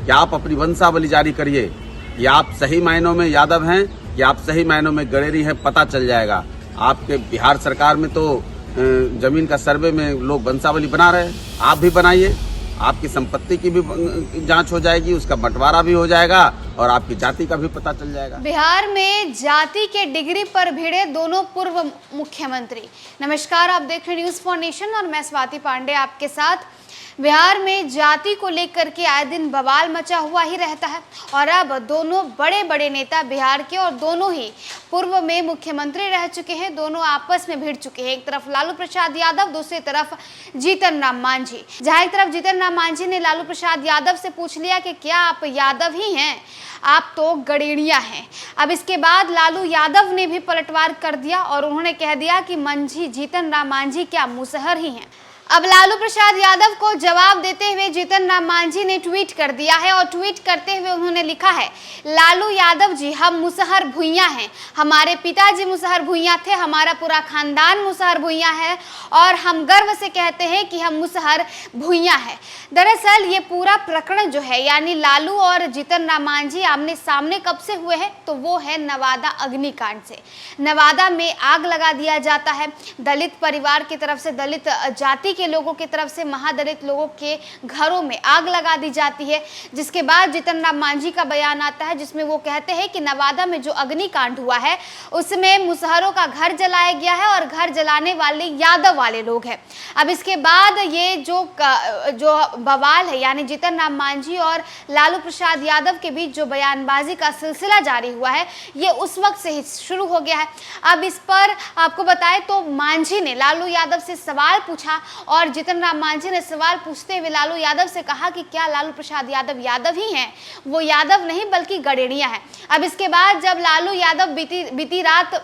कि आप अपनी वंशावली जारी करिए कि आप सही मायनों में यादव हैं कि आप सही मायनों में गडेरी हैं, पता चल जाएगा। आपके बिहार सरकार में तो जमीन का सर्वे में लोग वंशावली बना रहे हैं, आप भी बनाइए। आपकी संपत्ति की भी जांच हो जाएगी, उसका बंटवारा भी हो जाएगा और आपकी जाति का भी पता चल जाएगा। बिहार में जाति के डिग्री पर भिड़े दोनों पूर्व मुख्यमंत्री। नमस्कार, आप देख रहे हैं न्यूज़ फॉर नेशन और मैं स्वाति पांडे आपके साथ। बिहार में जाति को लेकर के आए दिन बवाल मचा हुआ ही रहता है और अब दोनों बड़े बड़े नेता बिहार के और दोनों ही पूर्व में मुख्यमंत्री रह चुके हैं, दोनों आपस में भिड़ चुके हैं। एक तरफ लालू प्रसाद यादव, दूसरी तरफ जीतन राम मांझी। जहां एक तरफ जीतन राम मांझी ने लालू प्रसाद यादव से पूछ लिया कि क्या आप यादव ही हैं, आप तो गडेरिया हैं। अब इसके बाद लालू यादव ने भी पलटवार कर दिया और उन्होंने कह दिया कि मांझी, जीतन राम मांझी क्या मुसहर ही हैं। अब लालू प्रसाद यादव को जवाब देते हुए जीतन राम मांझी ने ट्वीट कर दिया है और ट्वीट करते हुए उन्होंने लिखा है, लालू यादव जी, हम मुसहर भुइयां हैं, हमारे पिताजी मुसहर भुइयां थे, हमारा पूरा खानदान मुसहर भुइयां है और हम गर्व से कहते हैं कि हम मुसहर भुइयां हैं। दरअसल ये पूरा प्रकरण जो है, यानी लालू और जीतन राम मांझी आमने सामने कब से हुए हैं, तो वो है नवादा अग्निकांड से। नवादा में आग लगा दिया जाता है, दलित परिवार की तरफ से, दलित जाति के लोगों की तरफ से महादलित लोगों के घरों में आग लगा दी जाती है, जिसके बाद जीतन राम मांझी का बयान आता है जिसमें वो कहते हैं कि नवादा में जो अग्निकांड हुआ है उसमें मुसहरों का घर जलाया गया है और घर जलाने वाले यादव वाले लोग हैं। अब इसके बाद ये जो बवाल है, यानी जीतन राम मांझी और लालू प्रसाद यादव के बीच जो बयानबाजी का सिलसिला जारी हुआ है, ये उस वक्त से ही शुरू हो गया है। अब इस पर आपको बताएं तो मांझी ने लालू यादव से सवाल पूछा और जीतन राम मांझी ने सवाल पूछते हुए लालू यादव से कहा कि क्या लालू प्रसाद यादव यादव ही हैं, वो यादव नहीं बल्कि गडेरिया हैं। अब इसके बाद जब लालू यादव बीती रात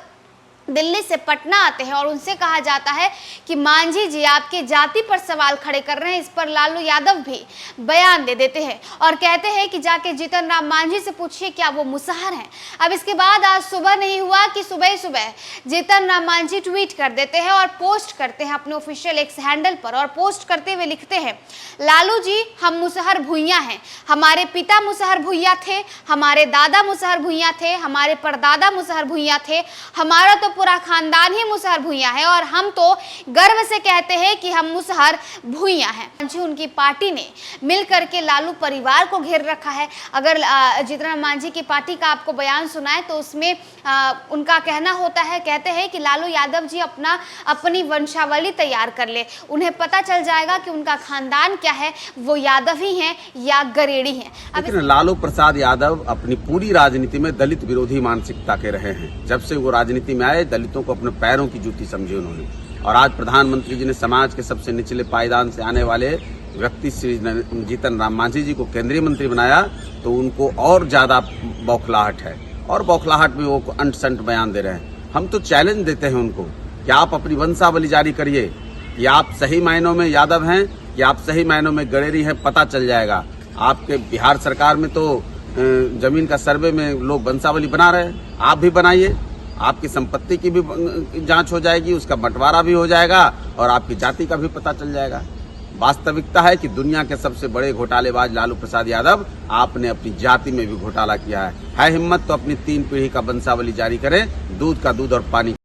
दिल्ली से पटना आते हैं और उनसे कहा जाता है कि मांझी जी आपके जाति पर सवाल खड़े कर रहे हैं, इस पर लालू यादव भी बयान दे देते हैं और कहते हैं कि जाके जीतन राम मांझी से पूछिए क्या वो मुसहर हैं। अब इसके बाद आज सुबह नहीं हुआ कि सुबह सुबह जीतन राम मांझी ट्वीट कर देते हैं और पोस्ट करते हैं अपने ऑफिशियल एक्स हैंडल पर और पोस्ट करते हुए लिखते हैं, लालू जी, हम मुसहर भुइयां हैं, हमारे पिता मुसहर भुइयां थे, हमारे दादा मुसहर भुइयां थे, हमारे परदादा मुसहर भुइयां थे, हमारा तो पूरा खानदान ही मुसहर भुइयां है और हम तो गर्व से कहते हैं कि हम मुसहर भुइयां हैं। उनकी पार्टी ने मिल करके लालू परिवार को घेर रखा है। अगर जीतन राम मांझी की पार्टी का आपको बयान सुनाए तो उसमें उनका कहना होता है, कहते हैं कि लालू यादव जी अपनी वंशावली तैयार कर ले, उन्हें पता चल जाएगा कि उनका खानदान क्या है, वो यादव ही हैं या गडेरी हैं। लेकिन लालू प्रसाद यादव अपनी पूरी राजनीति में दलित विरोधी मानसिकता के रहे हैं। जब से वो राजनीति में आए, दलितों को अपने पैरों की जूती समझी उन्होंने और आज प्रधानमंत्री जी ने समाज के सबसे निचले पायदान से आने वाले व्यक्ति श्री जीतन राम मांझी जी को केंद्रीय मंत्री बनाया तो उनको और ज्यादा बौखलाहट है और बौखलाहट में वो अंट संट बयान दे रहे हैं। हम तो चैलेंज देते हैं उनको कि आप अपनी वंशावली जारी करिए कि आप सही मायनों में यादव हैं कि आप सही मायनों में गडेरी हैं, पता चल जाएगा। आपके बिहार सरकार में तो जमीन का सर्वे में लोग वंशावली बना रहे हैं, आप भी बनाइए। आपकी संपत्ति की भी जांच हो जाएगी, उसका बंटवारा भी हो जाएगा और आपकी जाति का भी पता चल जाएगा। वास्तविकता है कि दुनिया के सबसे बड़े घोटालेबाज लालू प्रसाद यादव, आपने अपनी जाति में भी घोटाला किया है। हिम्मत तो अपनी 3 पीढ़ी का वंशावली जारी करें, दूध का दूध और पानी